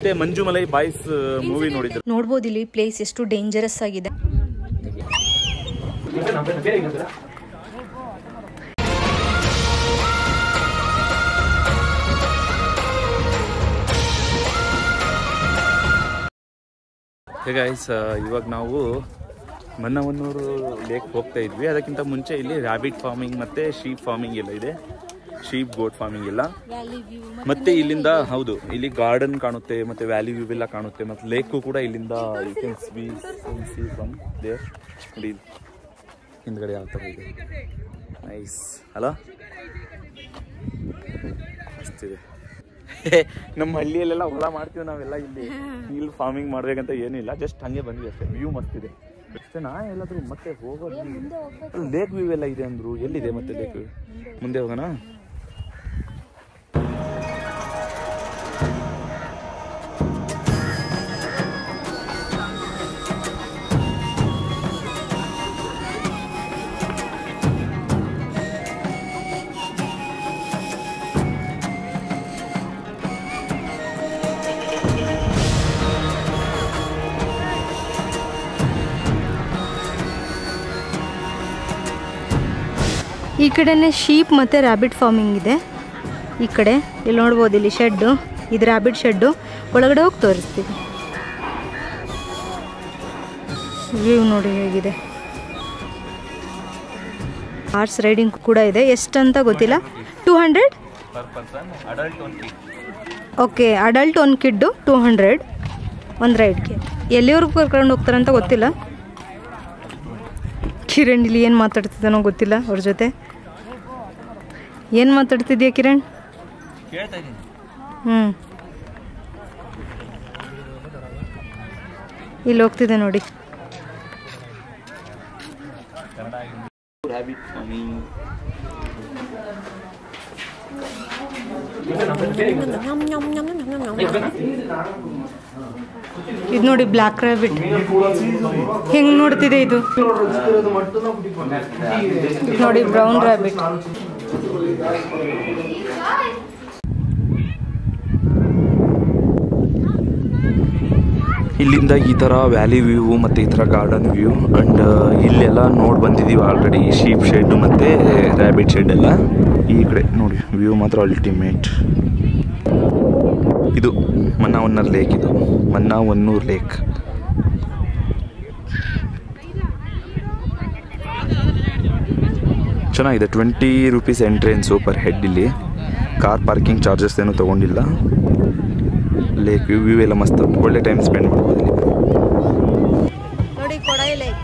ಮತ್ತೆ ಮಂಜುಮಲೈ boys movie ನೋಡಿದ್ರು. ನೋಡ್ಬೋದು ಇಲ್ಲಿ ಪ್ಲೇಸ್ ಎಷ್ಟು ಡೇಂಜರಸ್ ಆಗಿದೆ. ಗೈಸ್ ಇವಾಗ ನಾವು ಮನ್ನವನ್ನೂರು ಲೇಕ್ ಹೋಗ್ತಾ ಇದ್ವಿ. ಅದಕ್ಕಿಂತ ಮುಂಚೆ ಇಲ್ಲಿ ರ್ಯಾಬಿಟ್ ಫಾರ್ಮಿಂಗ್ ಮತ್ತೆ ಶೀಪ್ ಫಾರ್ಮಿಂಗ್ ಎಲ್ಲ ಇದೆ, ಶೀಪ್ ಗೋಟ್ ಫಾರ್ಮಿಂಗ್ ಎಲ್ಲ. ಮತ್ತೆ ಇಲ್ಲಿಂದ ಹೌದು ಇಲ್ಲಿ ಗಾರ್ಡನ್ ಕಾಣುತ್ತೆ, ಮತ್ತೆ ವ್ಯಾಲಿ ವ್ಯೂ ಎಲ್ಲ ಕಾಣುತ್ತೆ, ಮತ್ತೆ ಲೇಕು ಕೂಡ ಇಲ್ಲಿಂದ you can see from there. ನೋಡಿ ಹಿಂದ್ಗಡೆ ಯಾವ ಥರ ಇದೆ, ನೈಸ್ ಅಲ್ಲ, ಮಸ್ತಿದೆ. ನಮ್ಮ ಹಳ್ಳಿಯಲ್ಲೆಲ್ಲ ಹೊಲ ಮಾಡ್ತೀವಿ ನಾವೆಲ್ಲ, ಇಲ್ಲಿ ಫಾರ್ಮಿಂಗ್ ಮಾಡ್ಬೇಕಂತ ಏನಿಲ್ಲ, ಜಸ್ಟ್ ಹಂಗೆ ಬಂದ್ವಿ ಅಷ್ಟೇ. ವ್ಯೂ ಮಸ್ತಿದೆ ಅಷ್ಟೇನಾ? ಎಲ್ಲಾದ್ರೂ ಮತ್ತೆ ಹೋಗೋದು ಲೇಕ್ ವ್ಯೂ ಎಲ್ಲ ಇದೆ ಅಂದ್ರು, ಎಲ್ಲಿದೆ ಮತ್ತೆ ಲೇಕ್ ವ್ಯೂ? ಮುಂದೆ ಹೋಗೋಣ. ಈ ಕಡೆನೇ ಶೀಪ್ ಮತ್ತು ರ್ಯಾಬಿಟ್ ಫಾರ್ಮಿಂಗ್ ಇದೆ. ಈ ಕಡೆ ಇಲ್ಲಿ ನೋಡ್ಬೋದು, ಇಲ್ಲಿ ಶೆಡ್ಡು, ಇದು ರ್ಯಾಬಿಟ್ ಶೆಡ್ಡು. ಒಳಗಡೆ ಹೋಗಿ ತೋರಿಸ್ತೀವಿ. ವ್ಯೂ ನೋಡಿ ಹೇಗಿದೆ. ಹಾರ್ಸ್ ರೈಡಿಂಗ್ ಕೂಡ ಇದೆ, ಎಷ್ಟಂತ ಗೊತ್ತಿಲ್ಲ. 200 ಓಕೆ, ಅಡಲ್ಟ್ ಒಂದು ಕಿಡ್ಡು 200 ಒಂದು ರೈಡ್ಗೆ. ಎಲ್ಲಿವರೆಗೂ ಕರ್ಕೊಂಡು ಹೋಗ್ತಾರಂತ ಗೊತ್ತಿಲ್ಲ. ಕಿರಣ್ ಇಲ್ಲಿ ಏನು ಮಾತಾಡ್ತಿದ್ದಾನೋ ಗೊತ್ತಿಲ್ಲ. ಅವ್ರ ಜೊತೆ ಏನು ಮಾತಾಡ್ತಿದ್ಯಾ ಕಿರಣ್? ಇಲ್ಲಿ ಹೋಗ್ತಿದೆ ನೋಡಿ. ಇದು ನೋಡಿ ಬ್ಲ್ಯಾಕ್ ರ್ಯಾಬಿಟ್ ಹೆಂಗ್ ನೋಡ್ತಿದೆ. ಇದು ನೋಡಿ ಬ್ರೌನ್ ರ್ಯಾಬಿಟ್. ಇಲ್ಲಿಂದ ಈ ಥರ ವ್ಯಾಲಿ ವ್ಯೂ ಮತ್ತು ಈ ಥರ ಗಾರ್ಡನ್ ವ್ಯೂ ಆ್ಯಂಡ್ ಇಲ್ಲೆಲ್ಲ ನೋಡಿ ಬಂದಿದ್ದೀವಿ ಆಲ್ರೆಡಿ, ಶೀಪ್ ಶೆಡ್ ಮತ್ತು ರ್ಯಾಬಿಟ್ ಶೆಡ್ ಎಲ್ಲ. ಈ ಕಡೆ ನೋಡಿ ವ್ಯೂ ಮಾತ್ರ ಅಲ್ಟಿಮೇಟ್. ಇದು ಮನ್ನವನ್ನೂರು ಲೇಕ್, ಇದು ಮನ್ನವನ್ನೂರು ಲೇಕ್. ಚೆನ್ನಾಗಿದೆ. 20 ರೂಪೀಸ್ ಎಂಟ್ರೆನ್ಸು ಪರ್ ಹೆಡ್. ಇಲ್ಲಿ ಕಾರ್ ಪಾರ್ಕಿಂಗ್ ಚಾರ್ಜಸ್ ಏನೂ ತೊಗೊಂಡಿಲ್ಲ. ಲೇಕ್ ವ್ಯೂ ಎಲ್ಲ ಮಸ್ತ್, ಒಳ್ಳೆ ಟೈಮ್ ಸ್ಪೆಂಡ್ ಮಾಡ್ಬೋದು ಇಲ್ಲಿ. ನೋಡಿ ಕೊಡೈ ಲೇಕ್.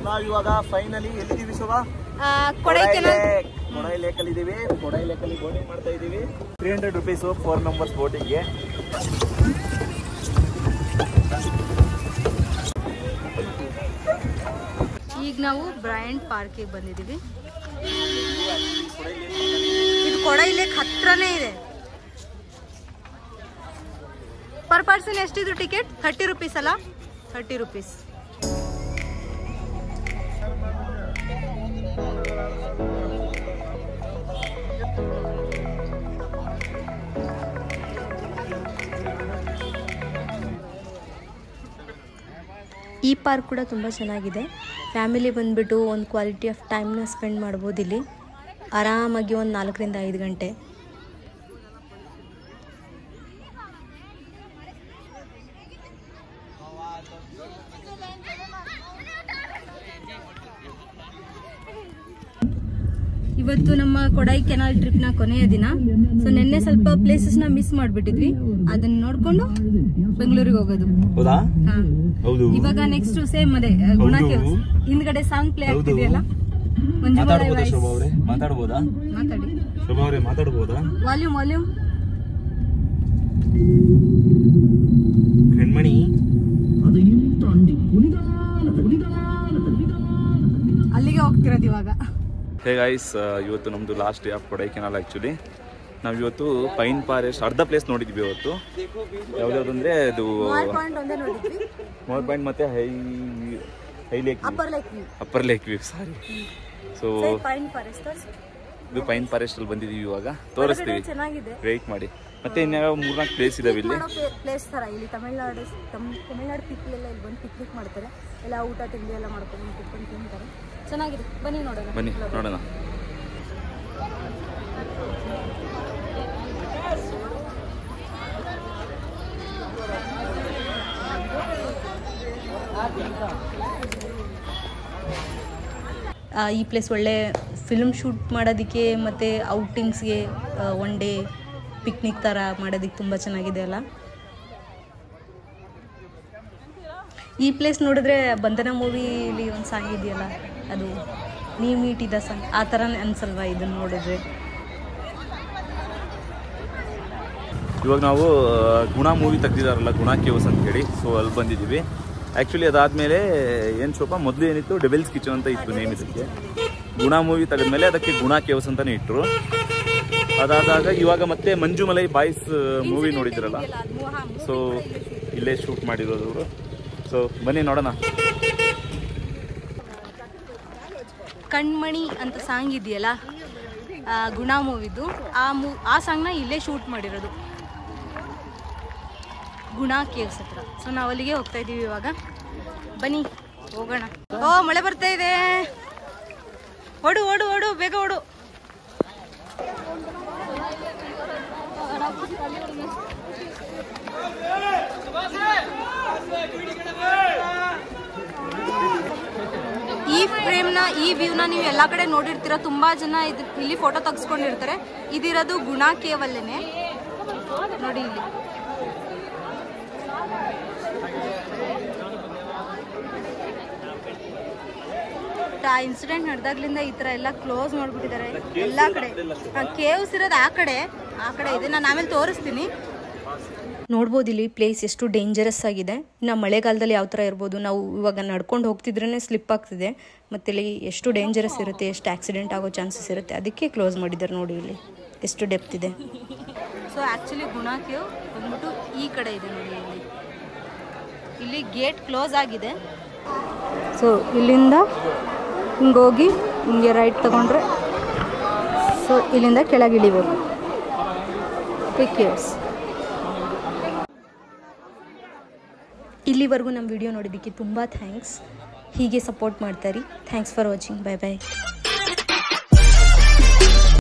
ನಾವು ಇವಾಗ ಫೈನಲಿ ಎಲ್ಲಿದ್ದೀವಿ ಶೋಭಾ? ಕೊಡೈ ಲೇಕ್ ಅಲ್ಲಿ ಇದೀವಿ. ಕೊಡೈ ಲೇಕ್ ಅಲ್ಲಿ ಬೋಟಿಂಗ್ ಮಾಡ್ತಾ ಇದೀವಿ. 300 ರೂಪೀಸ್ 4 ಮೆಂಬರ್ಸ್ ಬೋಟಿಂಗ್ಗೆ. ಈಗ ನಾವು ಬ್ರಯಾಂಟ್ ಪಾರ್ಕಿಗೆ ಬಂದಿದ್ದೀವಿ. ಇದು ಕೊಡೈ ಲೇಕ್ ಹತ್ರನೇ ಇದೆ. ಪರ್ ಪರ್ಸನ್ ಎಷ್ಟಿದ್ರು ಟಿಕೆಟ್? 30 ರೂಪೀಸ್ ಅಲ್ಲ? 30 ರೂಪೀಸ್. ಈ ಪಾರ್ಕ್ ಕೂಡ ತುಂಬ ಚೆನ್ನಾಗಿದೆ. ಫ್ಯಾಮಿಲಿ ಬಂದುಬಿಟ್ಟು ಒಂದು ಕ್ವಾಲಿಟಿ ಆಫ್ ಟೈಮ್ನ ಸ್ಪೆಂಡ್ ಮಾಡ್ಬೋದು ಇಲ್ಲಿ ಆರಾಮಾಗಿ. ಒಂದು 4 ರಿಂದ 5 ಗಂಟೆ. ಇವತ್ತು ನಮ್ಮ ಕೊಡೈ ಕೆನಾಲ್ ಟ್ರಿಪ್ನ ಕೊನೆಯ ದಿನ. ಸೊ ನಿನ್ನೆ ಸ್ವಲ್ಪ ಪ್ಲೇಸಸ್ನ ಮಿಸ್ ಮಾಡಿಬಿಟ್ಟಿದ್ವಿ, ಅದನ್ನ ನೋಡ್ಕೊಂಡು ಬೆಂಗಳೂರಿಗೆ ಹೋಗೋದು. ಇವಾಗ ನೆಕ್ಸ್ಟ್ ಸೇಮ್ ಅದೇ ಗುಣ ಕೇವ್ಸ್. ಹಿಂದ್ಗಡೆ ಸಾಂಗ್ ಪ್ಲೇ ಆಗ್ತಿದೆಯಲ್ಲ, ವಾಲ್ಯೂಮ್ ಅಲ್ಲಿಗೆ ಹೋಗ್ತಿರೋದು ಇವಾಗ. ಹೇ ಗೈಸ್, ಇವತ್ತು ನಮ್ಮದು last day of Kodaikanal. Actually ನಾವು ಇವತ್ತು ಪೈನ್ ಫಾರೆಸ್ಟ್ ಅರ್ಧ ಪ್ಲೇಸ್ ನೋಡಿದ್ವಿ ಇವತ್ತು. ಯಾವ್ದಾವ್ದಂದ್ರೆ ಅದು ಮೋರ್ ಪಾಯಿಂಟ್ ಮತ್ತೆ high lake, upper lake view. Sorry. So ಇದು ಪೈನ್ ಫಾರೆಸ್ಟ್ ಅಲ್ಲಿ ಬಂದಿದೀವಿ ಇವಾಗ, ತೋರಿಸ್ತೀವಿ, ಚೆನ್ನಾಗಿದೆ, ವೇಟ್ ಮಾಡಿ. ಮತ್ತೆ ಇನ್ಯಾವ 3-4 ಪ್ಲೇಸ್ ಇದಾವೆ ಇಲ್ಲಿ. ಪ್ಲೇಸ್ ತರ ಇಲ್ಲಿ ತಮಿಳ್ನಾಡು ಪೀಪಲ್ ಎಲ್ಲ ಇಲ್ಲಿ ಬಂದು ಪಿಕ್ನಿಕ್ ಮಾಡ್ತಾರೆ, ಎಲ್ಲ ಊಟ ತಿಂಡಿ ಎಲ್ಲ ಮಾಡ್ಕೊಂಡು ಕುತ್ಕೊಂಡು ತಿಂತಾರೆ, ಚೆನ್ನಾಗಿದೆ. ಬನ್ನಿ ನೋಡೋಣ. ಈ ಪ್ಲೇಸ್ ಒಳ್ಳೆ ಫಿಲ್ಮ್ ಶೂಟ್ ಮಾಡೋದಕ್ಕೆ ಮತ್ತು ಔಟಿಂಗ್ಸ್ಗೆ, ಒನ್ ಡೇ ಪಿಕ್ನಿಕ್ ಥರ ಮಾಡೋದಕ್ಕೆ ತುಂಬ ಚೆನ್ನಾಗಿದೆ ಅಲ್ಲ. ಈ ಪ್ಲೇಸ್ ನೋಡಿದ್ರೆ ಬಂಧನ ಮೂವಿಲಿ ಒಂದು ಸಾಂಗ್ ಇದೆಯಲ್ಲ, ಅದು ನೀ ಮೀಟಿದ ಸಾಂಗ್ ಆ ಥರನೇ ಅನ್ಸಲ್ವಾ ಇದನ್ನು ನೋಡಿದ್ರೆ. ಇವಾಗ ನಾವು ಗುಣ ಮೂವಿ ತೆಗ್ದಿದಾರಲ್ಲ, ಗುಣ ಕೇವ್ಸ್ ಅಂತ ಹೇಳಿ, ಸೊ ಅಲ್ಲಿ ಬಂದಿದ್ದೀವಿ. ಆ್ಯಕ್ಚುಲಿ ಅದಾದಮೇಲೆ ಏನು ಸ್ವಲ್ಪ ಮೊದಲು ಏನಿತ್ತು ಡೆವಿಲ್ಸ್ ಕಿಚನ್ ಅಂತ ಇತ್ತು ನೇಮ್ ಇದಕ್ಕೆ. ಗುಣ ಮೂವಿ ತೆಗೆದ್ಮೇಲೆ ಅದಕ್ಕೆ ಗುಣ ಕೇವ್ಸ್ ಅಂತಲೇ ಇಟ್ಟರು. ಅದಾದಾಗ ಇವಾಗ ಮತ್ತೆ ಮಂಜುಮಲೈ ಬಾಯ್ಸ್ ಮೂವಿ ನೋಡಿದ್ರಲ್ಲ, ಸೊ ಇಲ್ಲೇ ಶೂಟ್ ಮಾಡಿರೋದು ಅವರು. ಸೊ ಬನ್ನಿ ನೋಡೋಣ. ಕಣ್ಮಣಿ ಅಂತ ಸಾಂಗ್ ಇದೆಯಲ್ಲ ಗುಣ ಮೂವಿದು, ಆ ಸಾಂಗ್ನ ಇಲ್ಲೇ ಶೂಟ್ ಮಾಡಿರೋದು, ಗುಣ ಕೇವ್ಸ್ ಹತ್ರ. ಸೊ ನಾವು ಅಲ್ಲಿಗೆ ಹೋಗ್ತಾ ಇದ್ದೀವಿ ಇವಾಗ, ಬನ್ನಿ ಹೋಗೋಣ. ಓ ಮಳೆ ಬರ್ತಾ ಇದೆ, ಓಡು ಓಡು ಓಡು, ಬೇಗ ಓಡು. ಈ ಫ್ರೇಮ್ನ, ಈ ವ್ಯೂನ ನೀವು ಎಲ್ಲ ಕಡೆ ನೋಡಿರ್ತೀರ, ತುಂಬಾ ಜನ ಇಲ್ಲಿ ಫೋಟೋ ತೆಗೆಸ್ಕೊಂಡಿರ್ತಾರೆ. ಇದಿರೋದು ಗುಣ ಕೇವಲ್ಲೇನೆ ನೋಡಿ. ಇಲ್ಲಿ ಆ ಇನ್ಸಿಡೆಂಟ್ ನಡೆದಾಗ್ಲಿಂದ ಈ ತರ ಎಲ್ಲ ಕ್ಲೋಸ್ ಮಾಡ್ಬಿಟ್ಟಿದ್ದಾರೆ ಎಲ್ಲಾ ಕಡೆ. ಕೇವ್ಸ್ ಇರೋದು ಆ ಕಡೆ ಇದೆ, ನಾನು ಆಮೇಲೆ ತೋರಿಸ್ತೀನಿ. ನೋಡ್ಬೋದು ಇಲ್ಲಿ ಪ್ಲೇಸ್ ಎಷ್ಟು ಡೇಂಜರಸ್ ಆಗಿದೆ. ಇನ್ನು ಮಳೆಗಾಲದಲ್ಲಿ ಯಾವ ಥರ ಇರ್ಬೋದು, ನಾವು ಇವಾಗ ನಡ್ಕೊಂಡು ಹೋಗ್ತಿದ್ರೇ ಸ್ಲಿಪ್ ಆಗ್ತಿದೆ, ಮತ್ತು ಇಲ್ಲಿ ಎಷ್ಟು ಡೇಂಜರಸ್ ಇರುತ್ತೆ, ಎಷ್ಟು ಆಕ್ಸಿಡೆಂಟ್ ಆಗೋ ಚಾನ್ಸಸ್ ಇರುತ್ತೆ, ಅದಕ್ಕೆ ಕ್ಲೋಸ್ ಮಾಡಿದ್ದಾರೆ. ನೋಡಿ ಇಲ್ಲಿ ಎಷ್ಟು ಡೆಪ್ತ್ ಇದೆ. ಸೊ ಆ್ಯಕ್ಚುಲಿ ಗುಣ ಕೇವ್ ಬಂದ್ಬಿಟ್ಟು ಈ ಕಡೆ ಇದೆ ನೋಡಿ, ಇಲ್ಲಿ ಗೇಟ್ ಕ್ಲೋಸ್ ಆಗಿದೆ. ಸೊ ಇಲ್ಲಿಂದ ಹಿಂಗೋಗಿ ಹಿಂಗೆ ರೈಟ್ ತಗೊಂಡ್ರೆ ಸೊ ಇಲ್ಲಿಂದ ಕೆಳಗೆ ಇಳಿಬೇಕು. ಕೇವ್ಸ್. ಇಲ್ಲಿವರೆಗೂ ನಮ್ಮ ವಿಡಿಯೋ ನೋಡಿದ್ದಕ್ಕೆ ತುಂಬ ಥ್ಯಾಂಕ್ಸ್. ಹೀಗೆ ಸಪೋರ್ಟ್ ಮಾಡ್ತಾರಿ. Thanks for watching. Bye bye.